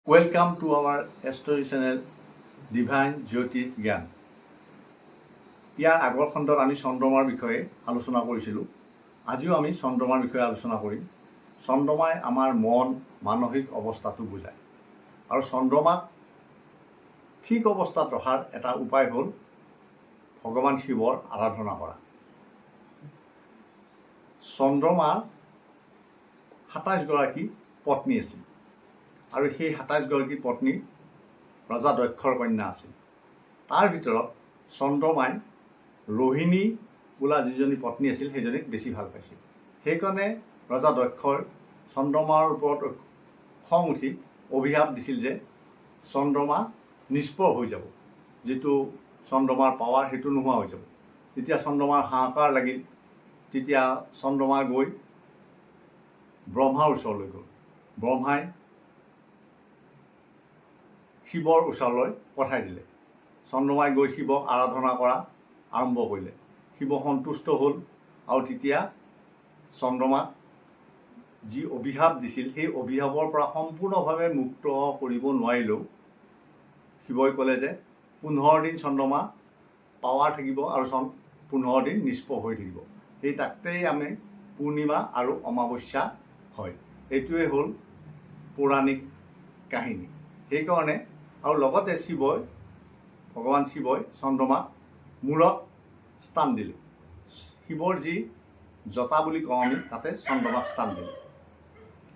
Welcome to our Story channel Divine Jyotish Gyan. ইয়াৰ আগৰ খণ্ডত আমি চন্দ্ৰমাৰ বিষয়ে আলোচনা কৰিছিলোঁ। আজিও আমি চন্দ্ৰমাৰ বিষয়ে আলোচনা কৰিম। চন্দ্ৰমাই আমাৰ মন মানসিক অৱস্থাটো বুজায় আৰু চন্দ্ৰমাক ঠিক অৱস্থাত ৰখাৰ এটা উপায় হ'ল ভগৱান শিৱৰ আৰাধনা কৰা। চন্দ্ৰমাৰ ২৭গৰাকী পত্নী আছিল আৰু সেই ২৭গৰাকী পত্নী ৰজা দক্ষৰ কন্যা আছিল। তাৰ ভিতৰত চন্দ্ৰমাই ৰোহিণী বোলা যিজনী পত্নী আছিল সেইজনীক বেছি ভাল পাইছিল। সেইকাৰণে ৰজা দক্ষই চন্দ্ৰমাৰ ওপৰত খং উঠি অভিশাপ দিছিল যে চন্দ্ৰমা নিষ্প্ৰভ হৈ যাব, যিটো চন্দ্ৰমাৰ পাৱাৰ সেইটো নোহোৱা হৈ যাব। তেতিয়া চন্দ্ৰমাৰ হাহাকাৰ লাগিল। তেতিয়া চন্দ্ৰমা গৈ ব্ৰহ্মাৰ ওচৰলৈ গ'ল। ব্ৰহ্মাই শিৱৰ ওচৰলৈ পঠাই দিলে। চন্দ্ৰমাই গৈ শিৱক আৰাধনা কৰা আৰম্ভ কৰিলে। শিৱ সন্তুষ্ট হ'ল আৰু তেতিয়া চন্দ্ৰমাক যি অভিশাপ দিছিল সেই অভিশাপৰ পৰা সম্পূৰ্ণভাৱে মুক্ত কৰিব নোৱাৰিলেও শিৱই ক'লে যে ১৫ দিন চন্দ্ৰমা পাৱাৰ থাকিব আৰু ১৫ দিন নিষ্প্ৰভ হৈ থাকিব। সেই তাতেই আমি পূৰ্ণিমা আৰু অমাৱস্যা হয়। এইটোৱে হ'ল পৌৰাণিক কাহিনী। সেইকাৰণে আৰু লগতে ভগৱান শিৱই চন্দ্ৰমাক মূৰত স্থান দিলে। শিৱৰ যি জটা বুলি কওঁ আমি তাতে চন্দ্ৰমাক স্থান দিলে।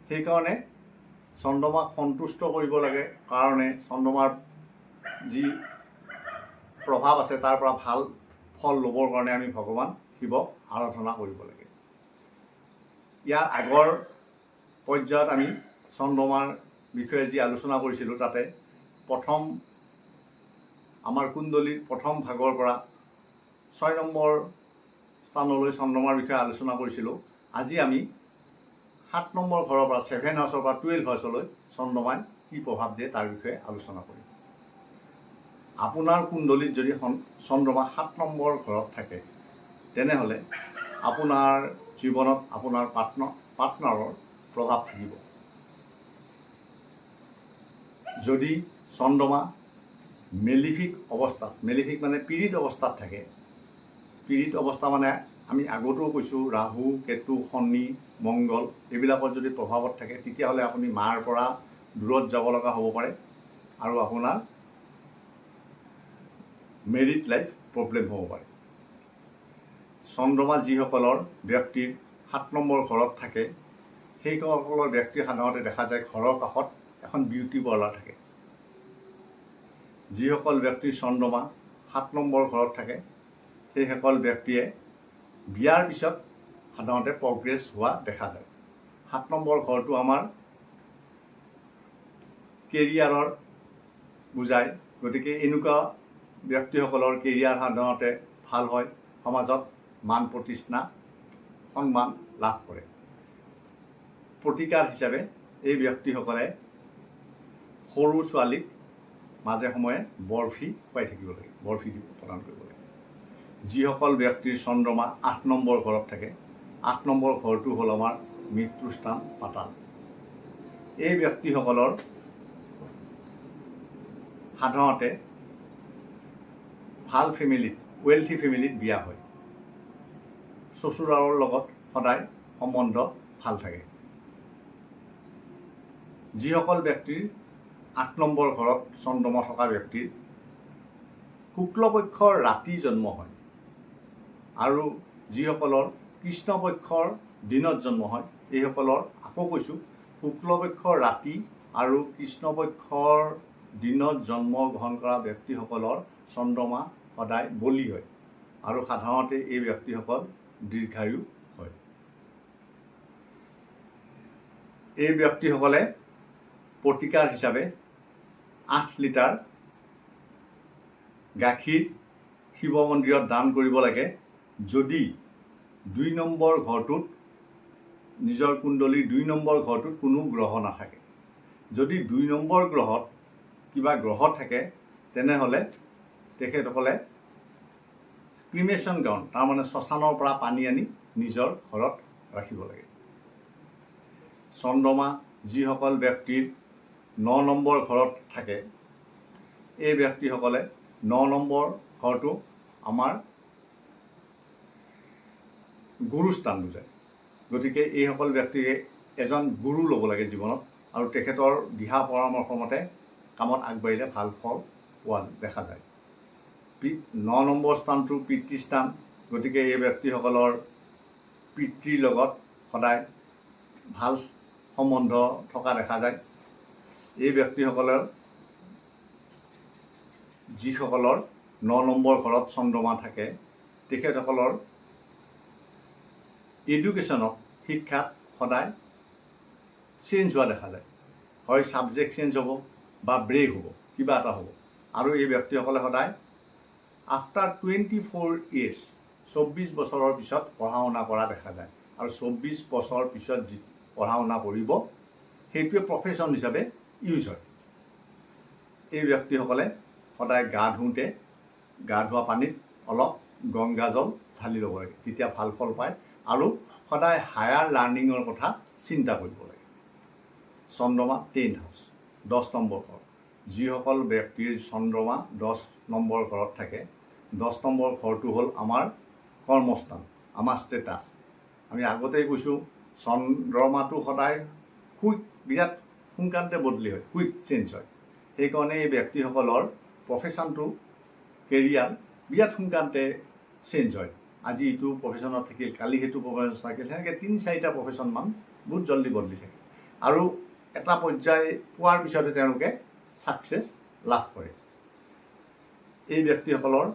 সেইকাৰণে চন্দ্ৰমাক সন্তুষ্ট কৰিব লাগে কাৰণে চন্দ্ৰমাৰ যি প্ৰভাৱ আছে তাৰ পৰা ভাল ফল ল'বৰ কাৰণে আমি ভগৱান শিৱক আৰাধনা কৰিব লাগে। ইয়াৰ আগৰ পৰ্যায়ত আমি চন্দ্ৰমাৰ বিষয়ে যি আলোচনা কৰিছিলোঁ তাতে আমাৰ কুণ্ডলীৰ প্ৰথম ভাগৰ পৰা ৬ নম্বৰ স্থানলৈ চন্দ্ৰমাৰ বিষয়ে আলোচনা কৰিছিলোঁ। আজি আমি ৭ নম্বৰ ঘৰৰ পৰা 7 হাউচৰ পৰা 12 হাউচলৈ চন্দ্ৰমাই কি প্ৰভাৱ দিয়ে তাৰ বিষয়ে আলোচনা কৰিম। আপোনাৰ কুণ্ডলীত যদি চন্দ্ৰমা ৭ নম্বৰ ঘৰত থাকে তেনেহ'লে আপোনাৰ জীৱনত আপোনাৰ পাৰ্টনাৰৰ প্ৰভাৱ থাকিব। যদি চন্দ্ৰমা মেলিফিক মানে পীড়িত অৱস্থাত থাকে, পীড়িত অৱস্থা মানে আমি আগতেও কৈছোঁ ৰাহু, কেতু, শনি, মংগল এইবিলাকৰ যদি প্ৰভাৱত থাকে তেতিয়াহ'লে আপুনি মাৰ পৰা দূৰত যাব লগা হ'ব পাৰে আৰু আপোনাৰ মেৰিড লাইফ প্ৰব্লেম হ'ব পাৰে। চন্দ্ৰমা যিসকলৰ ব্যক্তিৰ ৭ নম্বৰ ঘৰত থাকে সেইসকলৰ ব্যক্তি সাধাৰণতে দেখা যায় ঘৰৰ কাষত এখন বিউটি পাৰ্লাৰ থাকে। যিসকল ব্যক্তিৰ চন্দ্ৰমা ৭ নম্বৰ ঘৰত থাকে সেইসকল ব্যক্তিয়ে বিয়াৰ পিছত সাধাৰণতে প্ৰগ্ৰেছ হোৱা দেখা যায়। ৭ নম্বৰ ঘৰটো আমাৰ কেৰিয়াৰৰ বুজায়। গতিকে এনেকুৱা ব্যক্তিসকলৰ কেৰিয়াৰ সাধাৰণতে ভাল হয়, সমাজত মান প্ৰতিষ্ঠা সন্মান লাভ কৰে। প্ৰতিকাৰ হিচাপে এই ব্যক্তিসকলে সৰু ছোৱালীক মাজে সময়ে বৰফি খুৱাই থাকিব লাগে, বৰফি প্ৰদান কৰিব লাগে। যিসকল ব্যক্তিৰ চন্দ্ৰমা ৮ নম্বৰ ঘৰত থাকে, ৮ নম্বৰ ঘৰটো হ'ল আমাৰ মৃত্যুস্থান পাতাল। এই ব্যক্তিসকলৰ সাধাৰণতে ভাল ফেমিলিত, ৱেলথি ফেমিলিত বিয়া হয়। শ্বশুৰৰ লগত সদায় সম্বন্ধ ভাল থাকে। যিসকল ব্যক্তিৰ ৮ নম্বৰ ঘৰত চন্দ্ৰমা থকা ব্যক্তিৰ শুক্লপক্ষৰ ৰাতি জন্ম হয় আৰু যিসকলৰ কৃষ্ণপক্ষৰ দিনত জন্ম হয় এইসকলৰ আকৌ কৈছোঁ শুক্লপক্ষৰ ৰাতি আৰু কৃষ্ণপক্ষৰ দিনত জন্মগ্ৰহণ কৰা ব্যক্তিসকলৰ চন্দ্ৰমা সদায় বলি হয় আৰু সাধাৰণতে এই ব্যক্তিসকল দীৰ্ঘায়ু হয়। এই ব্যক্তিসকলে প্ৰতিকাৰ হিচাপে ৮ লিটাৰ গাখীৰ শিৱ মন্দিৰত দান কৰিব লাগে। যদি ২ নম্বৰ ঘৰটোত নিজৰ কুণ্ডলীৰ ২ নম্বৰ ঘৰটোত কোনো গ্ৰহ নাথাকে, যদি ২ নম্বৰ গ্ৰহত কিবা গ্ৰহ থাকে তেনেহ'লে তেখেতসকলে ক্ৰিমেশ্যন গ্ৰাউণ্ড তাৰমানে শ্মশানৰ পৰা পানী আনি নিজৰ ঘৰত ৰাখিব লাগে। চন্দ্ৰমা যিসকল ব্যক্তিৰ 9 নম্বৰ ঘৰত থাকে, এই ব্যক্তিসকলে 9 নম্বৰ ঘৰটো আমাৰ গুৰুস্থান বুজায়। গতিকে এইসকল ব্যক্তিয়ে এজন গুৰু ল'ব লাগে জীৱনত, আৰু তেখেতৰ দিহা পৰামৰ্শ মতে কামত আগবাঢ়িলে ভাল ফল পোৱা দেখা যায়। 9 নম্বৰ স্থানটো পিতৃস্থান। গতিকে এই ব্যক্তিসকলৰ পিতৃৰ লগত সদায় ভাল সম্বন্ধ থকা দেখা যায়। এই ব্যক্তিসকলৰ যিসকলৰ 9 নম্বৰ ঘৰত চন্দ্ৰমা থাকে, তেখেতসকলৰ এডুকেশ্যনত শিক্ষাত সদায় চেঞ্জ হোৱা দেখা যায়। হয় ছাবজেক্ট চেঞ্জ হ'ব বা ব্ৰেক হ'ব, কিবা এটা হ'ব। আৰু এই ব্যক্তিসকলে সদায় আফটাৰ 24 years 24 বছৰৰ পিছত পঢ়া শুনা কৰা দেখা যায়। আৰু 24 বছৰ পিছত যি পঢ়া শুনা কৰিব সেইটোৱে প্ৰফেশ্যন হিচাপে ইউজ হয়। এই ব্যক্তিসকলে সদায় গা ধুওঁতে গা ধোৱা পানীত অলপ গংগাজল ঢালি ল'ব লাগে, তেতিয়া ভাল ফল পায়। আৰু সদায় হায়াৰ লাৰ্ণিঙৰ কথা চিন্তা কৰিব লাগে। চন্দ্ৰমা 10th হাউচ 10 নম্বৰ ঘৰ। যিসকল ব্যক্তিৰ চন্দ্ৰমা 10 নম্বৰ ঘৰত থাকে, 10 নম্বৰ ঘৰটো হ'ল আমাৰ কৰ্মস্থান, আমাৰ ষ্টেটাছ। আমি আগতেই কৈছোঁ চন্দ্ৰমাটো সদায় বিৰাট সোনকালতে বদলি হয়, কুইক চেঞ্জ হয়। সেইকাৰণে এই ব্যক্তিসকলৰ প্ৰফেশ্যনটো কেৰিয়াৰ বিৰাট সোনকালতে চেঞ্জ হয়। আজি ইটো প্ৰফেশ্যনত থাকিল, কালি সেইটো প্ৰফেশ্যন থাকিল, সেনেকৈ 3-4টা প্ৰফেশ্যনমান বহুত জল্দি বদলি থাকে। আৰু এটা পৰ্যায় পোৱাৰ পিছতে তেওঁলোকে ছাকচেছ লাভ কৰে। এই ব্যক্তিসকলৰ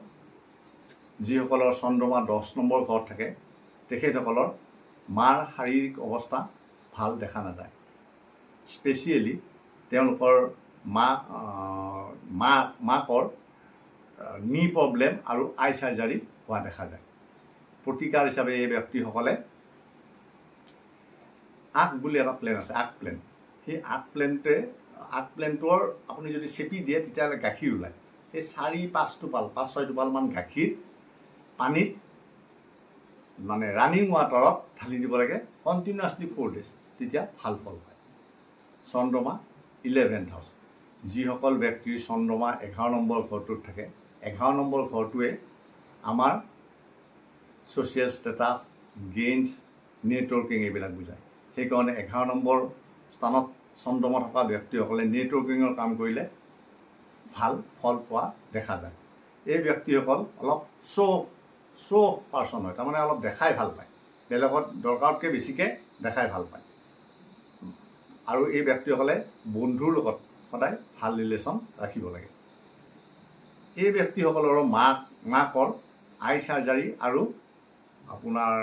যিসকলৰ চন্দ্ৰমা 10 নম্বৰ ঘৰত থাকে, তেখেতসকলৰ মাৰ শাৰীৰিক অৱস্থা ভাল দেখা নাযায়। স্পেচিয়েলি তেওঁলোকৰ মাকৰ নি প্ৰব্লেম আৰু আই চাৰ্জাৰী হোৱা দেখা যায়। প্ৰতিকাৰ হিচাপে এই ব্যক্তিসকলে আগ বুলি এটা প্লেন আছে, আগ প্লেন। সেই আগ প্লেনটোৰ আপুনি যদি চেপি দিয়ে তেতিয়াহ'লে গাখীৰ ওলায়। সেই 4-5 টোপাল 5-6 টোপালমান গাখীৰ পানীত মানে ৰানিং ৱাটাৰত ঢালি দিব লাগে কণ্টিনিউৱাছলি 4 days, তেতিয়া ভাল ফল পায়। চন্দ্ৰমা 11th হাউচ। যিসকল ব্যক্তিৰ চন্দ্ৰমা 11 নম্বৰ ঘৰটোত থাকে, 11 নম্বৰ ঘৰটোৱে আমাৰ ছ'চিয়েল ষ্টেটাছ, গেইনছ, নেটৱৰ্কিং এইবিলাক বুজায়। সেইকাৰণে 11 নম্বৰ স্থানত চন্দ্ৰমা থকা ব্যক্তিসকলে নেটৱৰ্কিঙৰ কাম কৰিলে ভাল ফল পোৱা দেখা যায়। এই ব্যক্তিসকল অলপ শ্ব' পাৰ্চন হয়, তাৰমানে অলপ দেখাই ভাল পায়, বেলেগত দৰকাৰতকৈ বেছিকৈ দেখাই ভাল পায়। আৰু এই ব্যক্তিসকলে বন্ধুৰ লগত সদায় ভাল ৰিলেশ্যন ৰাখিব লাগে। এই ব্যক্তিসকলৰো মাকৰ আই চাৰ্জাৰী আৰু আপোনাৰ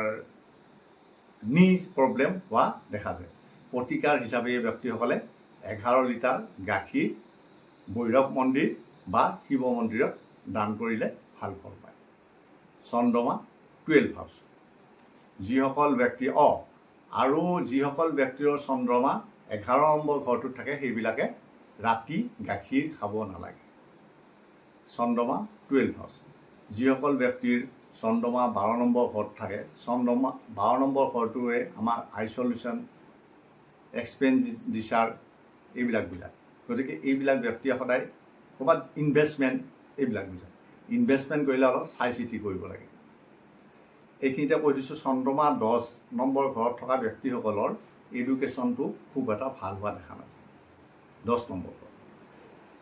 নি প্ৰব্লেম হোৱা দেখা যায়। প্ৰতিকাৰ হিচাপে এই ব্যক্তিসকলে 11 লিটাৰ গাখীৰ ভৈৰৱ মন্দিৰ বা শিৱ মন্দিৰত দান কৰিলে ভাল ফল পায়। চন্দ্ৰমা 12th হাউচ। যিসকল ব্যক্তিৰ চন্দ্ৰমা 11 নম্বৰ ঘৰটোত থাকে, সেইবিলাকে ৰাতি গাখীৰ খাব নালাগে। চন্দ্ৰমা 12th হাউচ। যিসকল ব্যক্তিৰ চন্দ্ৰমা 12 নম্বৰ ঘৰত থাকে, চন্দ্ৰমা 12 নম্বৰ ঘৰটোৱে আমাৰ আইচলেশ্যন, এক্সপেণ্ডিচাৰ এইবিলাক বুজায়। গতিকে এইবিলাক ব্যক্তিয়ে সদায় ক'ৰবাত ইনভেষ্টমেণ্ট এইবিলাক বুজায়। ইনভেষ্টমেণ্ট কৰিলে অলপ চাই চিতি কৰিব লাগে। এইখিনিতে কৈ দিছোঁ, চন্দ্ৰমা 10 নম্বৰ ঘৰত থকা ব্যক্তিসকলৰ এডুকেশ্যনটো খুব এটা ভাল হোৱা দেখা নাযায়। 10 নম্বৰ ঘৰ।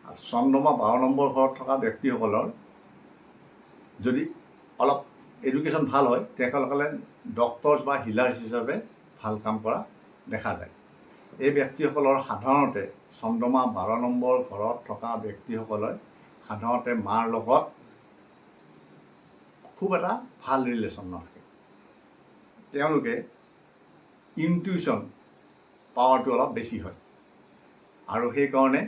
আৰু চন্দ্ৰমা 12 নম্বৰ ঘৰত থকা ব্যক্তিসকলৰ যদি অলপ এডুকেশ্যন ভাল হয়, তেখেতসকলে ডক্টৰছ বা হিলাৰ্ছ হিচাপে ভাল কাম কৰা দেখা যায়। এই ব্যক্তিসকলৰ সাধাৰণতে চন্দ্ৰমা 12 নম্বৰ ঘৰত থকা ব্যক্তিসকলে সাধাৰণতে মাৰ লগত খুব এটা ভাল ৰিলেশ্যন নাথাকে। তেওঁলোকে ইনটিউশ্যন পাৱাৰটো অলপ বেছি হয়। আৰু সেইকাৰণে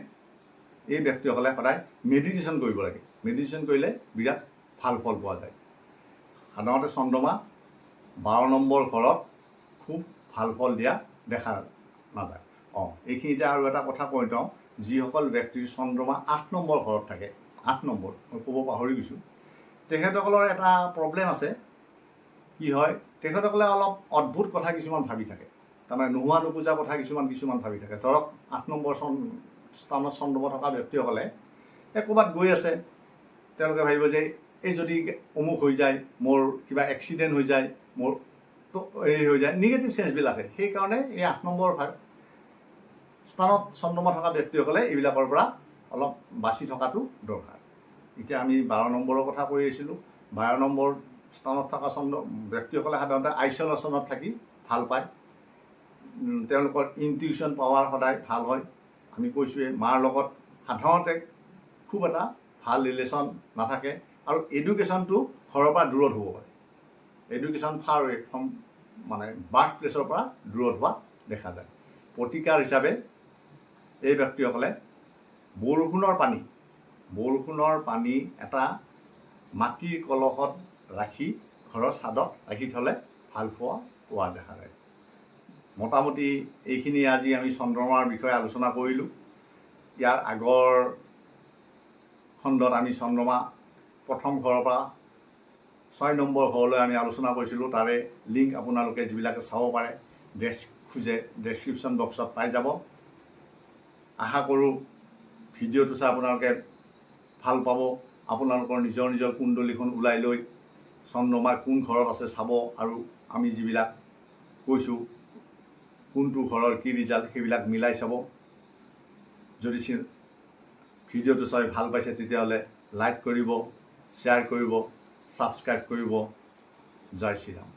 এই ব্যক্তিসকলে সদায় মেডিটেশ্যন কৰিব লাগে। মেডিটেশ্যন কৰিলে বিৰাট ভাল ফল পোৱা যায়। সাধাৰণতে চন্দ্ৰমা 12 নম্বৰ ঘৰত খুব ভাল ফল দিয়া দেখা নাযায়। এইখিনিতে আৰু এটা কথা কৈ থওঁ, যিসকল ব্যক্তিৰ চন্দ্ৰমা 8 নম্বৰ ঘৰত থাকে, 8 নম্বৰ মই ক'ব পাহৰি গৈছোঁ, তেখেতসকলৰ এটা প্ৰব্লেম আছে। কি হয়, তেখেতসকলে অলপ অদ্ভুত কথা কিছুমান ভাবি থাকে, তাৰমানে নোহোৱা নুবুজা কথা কিছুমান ভাবি থাকে। ধৰক 8 নম্বৰ স্থানত চন্দ্ৰমা থকা ব্যক্তিসকলে ক'ৰবাত গৈ আছে, তেওঁলোকে ভাবিব যে এই যদি অমুক হৈ যায়, মোৰ কিবা এক্সিডেণ্ট হৈ যায়, মোৰ হেৰি হৈ যায়, নিগেটিভ চেঞ্চবিলাক আহে। সেইকাৰণে এই 8 নম্বৰ স্থানত চন্দ্ৰমা থকা ব্যক্তিসকলে এইবিলাকৰ পৰা অলপ বাচি থকাটো দৰকাৰ। এতিয়া আমি 12 নম্বৰৰ কথা কৈ আছিলোঁ। 12 নম্বৰ স্থানত থকা ব্যক্তিসকলে সাধাৰণতে আইচলেশ্যনত থাকি ভাল পায়। তেওঁলোকৰ ইনটিউশ্যন পাৱাৰ সদায় ভাল হয়। আমি কৈছোঁৱেই, মাৰ লগত সাধাৰণতে খুব এটা ভাল ৰিলেশ্যন নাথাকে আৰু এডুকেশ্যনটো ঘৰৰ পৰা দূৰত হ'ব পাৰে। এডুকেশ্যন ফাৰ ফ্ৰম মানে বাৰ্থ প্লেচৰ পৰা দূৰত হোৱা দেখা যায়। প্ৰতিকাৰ হিচাপে এই ব্যক্তিসকলে বৰষুণৰ পানী এটা মাটিৰ কলহত ৰাখি ঘৰৰ ছাদত ৰাখি থ'লে ভাল পোৱা দেখা যায়। মোটামুটি এইখিনি আজি আমি চন্দ্ৰমাৰ বিষয়ে আলোচনা কৰিলোঁ। ইয়াৰ আগৰ খণ্ডত আমি চন্দ্ৰমা প্ৰথম ঘৰৰ পৰা 6 নম্বৰ ঘৰলৈ আমি আলোচনা কৰিছিলোঁ। তাৰে লিংক আপোনালোকে যিবিলাকে চাব পাৰে ডেছক্ৰিপশ্যন বক্সত পাই যাব। আশা কৰোঁ ভিডিঅ'টো চাই আপোনালোকে ভাল পাব। আপোনালোকৰ নিজৰ নিজৰ কুণ্ডলীখন ওলাই লৈ চন্দ্ৰমা কোন ঘৰত আছে চাব, আৰু আমি যিবিলাক কৈছোঁ কোনটো ঘৰৰ কি ৰিজাল্ট সেইবিলাক মিলাই চাব। যদি ভিডিঅ'টো চাই ভাল পাইছে তেতিয়াহ'লে লাইক কৰিব, শ্বেয়াৰ কৰিব, ছাবস্ক্ৰাইব কৰিব। জয় শ্ৰীৰাম।